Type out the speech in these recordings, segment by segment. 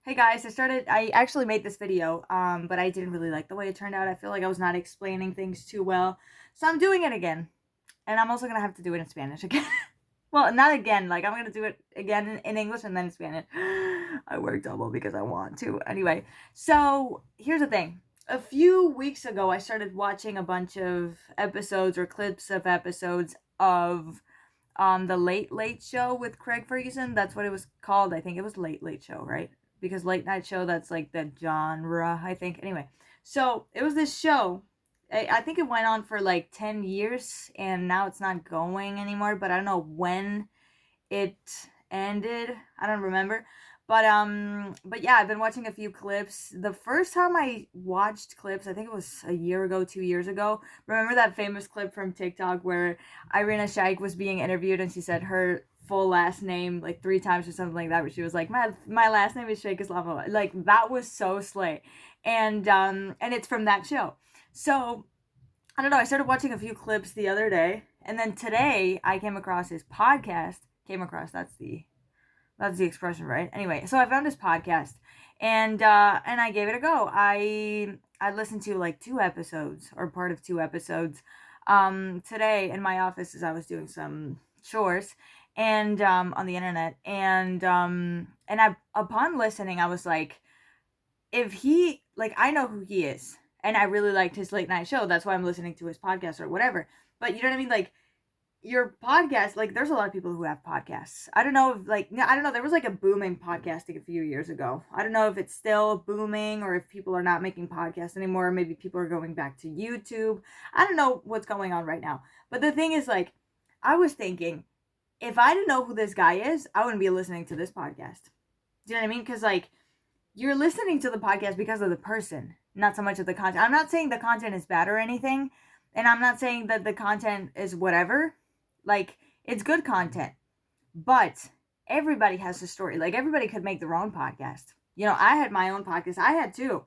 Hey guys, I actually made this video, but I didn't really like the way it turned out. I feel like I was not explaining things too well. So I'm doing it again. And I'm also gonna have to do it in Spanish again. Well, not again, like I'm gonna do it again in English and then in Spanish. I work double because I want to. Anyway, so here's the thing. A few weeks ago, I started watching a bunch of episodes or clips of episodes of the Late Late Show with Craig Ferguson. That's what it was called. I think it was Late Late Show, right? Because late night show, that's like the genre, I think. Anyway, so it was this show. I think it went on for like 10 years and now it's not going anymore, but I don't know when it ended. I don't remember. But yeah, I've been watching a few clips. The first time I watched clips, I think it was a year ago, 2 years ago. Remember that famous clip from TikTok where Irina Shayk was being interviewed and she said her full last name like 3 times or something like that, where she was like, my last name is Sheikh Islamabad. Like that was so slay. And it's from that show. So I don't know, I started watching a few clips the other day, and then today I came across his podcast. Came across, that's the expression, right? Anyway, so I found his podcast, and I gave it a go. I listened to like 2 episodes or part of 2 episodes today in my office as I was doing some chores and on the internet, and I, upon listening, I was like, if he, like, I know who he is and I really liked his late night show, that's why I'm listening to his podcast or whatever. But you know what I mean, like, your podcast, like, there's a lot of people who have podcasts. I don't know if, like, I don't know, there was like a booming podcasting a few years ago. I don't know if it's still booming or if people are not making podcasts anymore. Maybe people are going back to YouTube. I don't know what's going on right now. But the thing is, like, I was thinking, if I didn't know who this guy is, I wouldn't be listening to this podcast. Do you know what I mean? Because, like, you're listening to the podcast because of the person, not so much of the content. I'm not saying the content is bad or anything, and I'm not saying that the content is whatever. Like, it's good content, but everybody has a story. Like, everybody could make their own podcast. You know, I had my own podcast. I had two.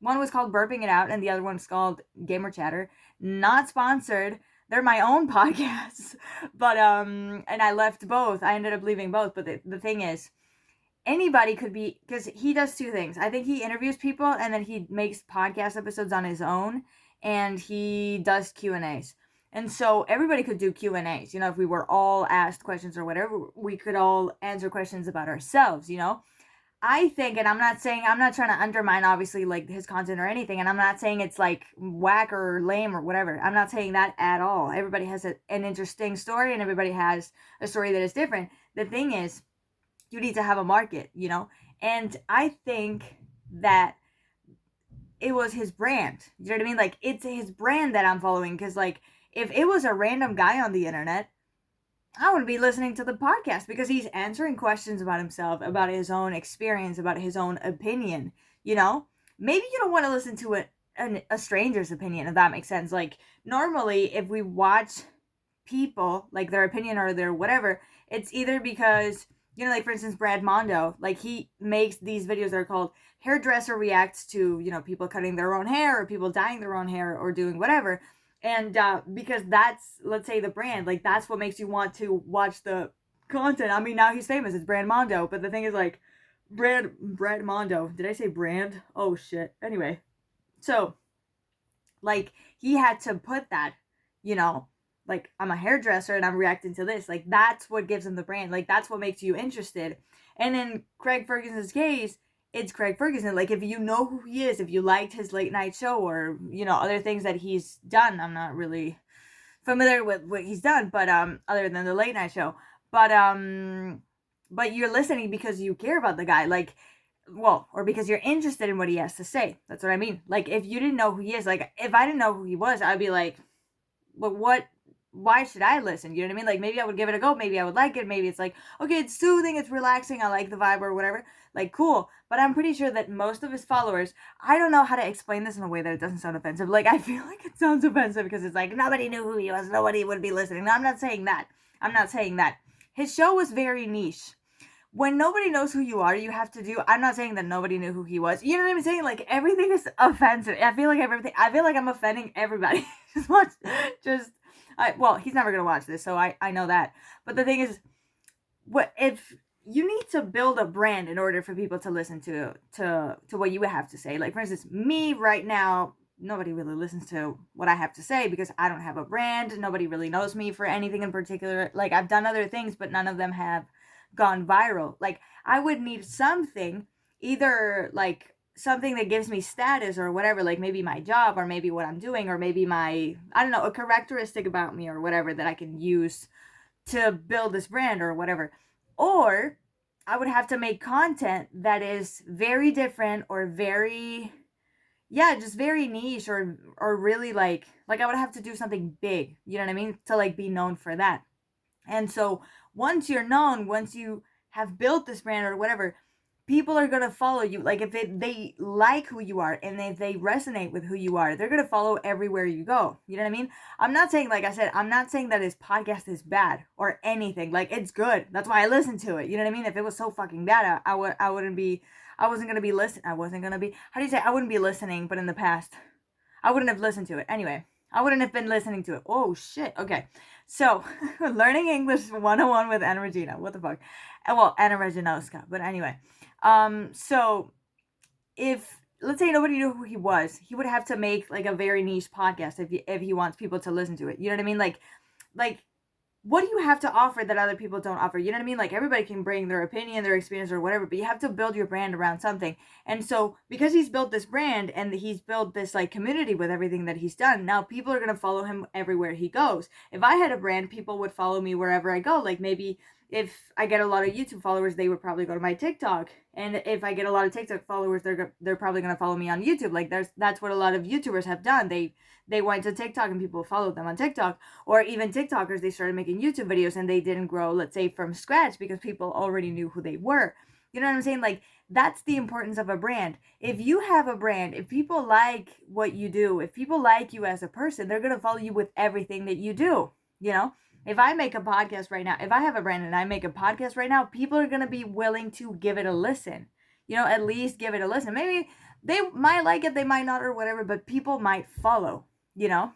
One was called Burping It Out, and the other one's called Gamer Chatter. Not sponsored. They're my own podcasts. But, and I left both. I ended up leaving both. But the thing is, anybody could be, because he does 2 things. I think he interviews people and then he makes podcast episodes on his own, and he does Q&As. And so everybody could do Q&As. You know, if we were all asked questions or whatever, we could all answer questions about ourselves, you know. I think, and I'm not trying to undermine obviously like his content or anything, and I'm not saying it's like whack or lame or whatever. I'm not saying that at all. Everybody has an interesting story and everybody has a story that is different. The thing is, you need to have a market, you know? And I think that it was his brand. You know what I mean? Like, it's his brand that I'm following. Because, like, if it was a random guy on the internet, I wouldn't be listening to the podcast because he's answering questions about himself, about his own experience, about his own opinion, you know? Maybe you don't want to listen to a stranger's opinion, if that makes sense. Like, normally, if we watch people, like their opinion or their whatever, it's either because, you know, like for instance, Brad Mondo, like he makes these videos that are called Hairdresser Reacts to, you know, people cutting their own hair or people dyeing their own hair or doing whatever. And because that's, let's say, the brand, like that's what makes you want to watch the content. I mean, now he's famous, it's Brad Mondo, but the thing is, like, Brad Mondo, did I say brand? Oh shit. Anyway, so like he had to put that, you know, like, I'm a hairdresser and I'm reacting to this. Like, that's what gives him the brand. Like, that's what makes you interested. And in Craig Ferguson's case, it's Craig Ferguson. Like, if you know who he is, if you liked his late night show or, you know, other things that he's done, I'm not really familiar with what he's done, but other than the late night show. But you're listening because you care about the guy. Like, well, or because you're interested in what he has to say. That's what I mean. Like, if you didn't know who he is, like, if I didn't know who he was, I'd be like, but why should I listen? You know what I mean? Like, maybe I would give it a go. Maybe I would like it. Maybe it's like, okay, it's soothing, it's relaxing, I like the vibe or whatever. Like, cool. But I'm pretty sure that most of his followers, I don't know how to explain this in a way that it doesn't sound offensive. Like, I feel like it sounds offensive because it's like, nobody knew who he was. Nobody would be listening. No, I'm not saying that. I'm not saying that. His show was very niche. When nobody knows who you are, you have to do, I'm not saying that nobody knew who he was. You know what I'm saying? Like, everything is offensive. I feel like I'm offending everybody. just well, he's never gonna watch this, so I know that. But the thing is, what if you need to build a brand in order for people to listen to what you have to say. Like, for instance, me right now, nobody really listens to what I have to say because I don't have a brand. Nobody really knows me for anything in particular. Like, I've done other things, but none of them have gone viral. Like, I would need something, either like something that gives me status or whatever, like maybe my job or maybe what I'm doing or maybe my, I don't know, a characteristic about me or whatever that I can use to build this brand or whatever. Or I would have to make content that is very different or very, yeah, just very niche or really like I would have to do something big, you know what I mean, to like be known for that. And so once you're known, once you have built this brand or whatever, people are going to follow you. Like, if they like who you are and if they resonate with who you are, they're going to follow everywhere you go. You know what I mean? I'm not saying, like I said, I'm not saying that his podcast is bad or anything. Like, it's good. That's why I listen to it. You know what I mean? If it was so fucking bad, I wasn't going to be listening. I wasn't going to be, how do you say, I wouldn't be listening, but in the past, I wouldn't have listened to it. Anyway, I wouldn't have been listening to it. Oh, shit. Okay. So, learning English 101 with Anna Regina. What the fuck? Well, Anna Reginowska. But anyway. So, if, let's say nobody knew who he was, he would have to make, like, a very niche podcast if he wants people to listen to it. You know what I mean? Like, what do you have to offer that other people don't offer? You know what I mean? Like, everybody can bring their opinion, their experience, or whatever, but you have to build your brand around something. And so, because he's built this brand and he's built this, like, community with everything that he's done, now people are going to follow him everywhere he goes. If I had a brand, people would follow me wherever I go. Like, maybe if I get a lot of YouTube followers, they would probably go to my TikTok. And if I get a lot of TikTok followers, they're probably going to follow me on YouTube. Like, that's what a lot of YouTubers have done. They went to TikTok and people followed them on TikTok. Or even TikTokers, they started making YouTube videos and they didn't grow, let's say, from scratch because people already knew who they were. You know what I'm saying? Like, that's the importance of a brand. If you have a brand, if people like what you do, if people like you as a person, they're going to follow you with everything that you do, you know? If I make a podcast right now, if I have a brand and I make a podcast right now, people are going to be willing to give it a listen. You know, at least give it a listen. Maybe they might like it, they might not, or whatever, but people might follow, you know?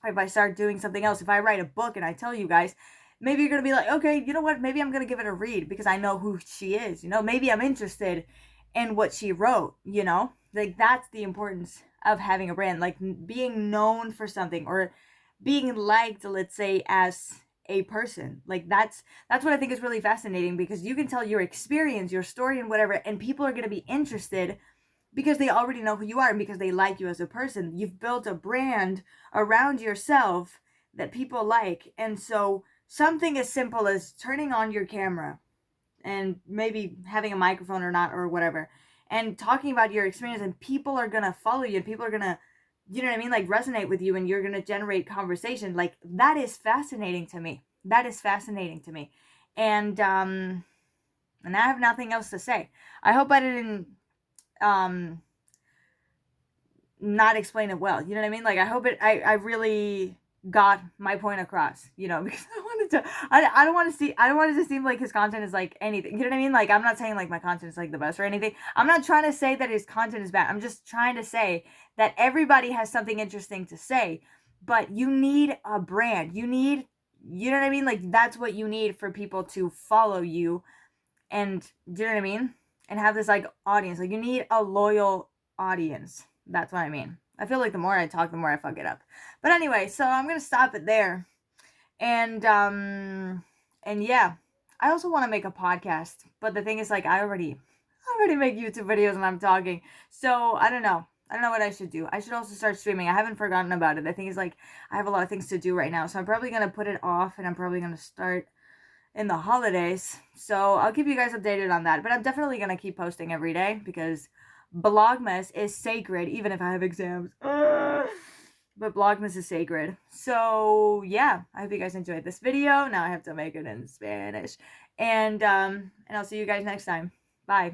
If I start doing something else, if I write a book and I tell you guys, maybe you're going to be like, okay, you know what? Maybe I'm going to give it a read because I know who she is, you know? Maybe I'm interested in what she wrote, you know? Like, that's the importance of having a brand, like being known for something or being liked, let's say, as a person. Like, that's what I think is really fascinating, because you can tell your experience, your story, and whatever, and people are going to be interested because they already know who you are and because they like you as a person. You've built a brand around yourself that people like. And so something as simple as turning on your camera and maybe having a microphone or not or whatever and talking about your experience, and people are going to follow you and people are going to, you know what I mean, like resonate with you, and you're going to generate conversation. Like, that is fascinating to me. That is fascinating to me. And I have nothing else to say. I hope I didn't not explain it well. You know what I mean? Like, I hope I really got my point across, you know, because I don't want it to seem like his content is like anything. You know what I mean? Like, I'm not saying like my content is like the best or anything. I'm not trying to say that his content is bad. I'm just trying to say that everybody has something interesting to say, but you need a brand. You know what I mean? Like, that's what you need for people to follow you. And do you know what I mean? And have this like audience. Like, you need a loyal audience. That's what I mean. I feel like the more I talk, the more I fuck it up. But anyway, so I'm gonna stop it there. And yeah, I also want to make a podcast, but the thing is, like, I already make YouTube videos and I'm talking, so I don't know what I should do. I should also start streaming. I haven't forgotten about it. The thing is, like, I have a lot of things to do right now, so I'm probably gonna put it off, and I'm probably gonna start in the holidays. So I'll keep you guys updated on that, but I'm definitely gonna keep posting every day because Vlogmas is sacred, even if I have exams. But Vlogmas is sacred. So yeah, I hope you guys enjoyed this video. Now I have to make it in Spanish. And I'll see you guys next time. Bye.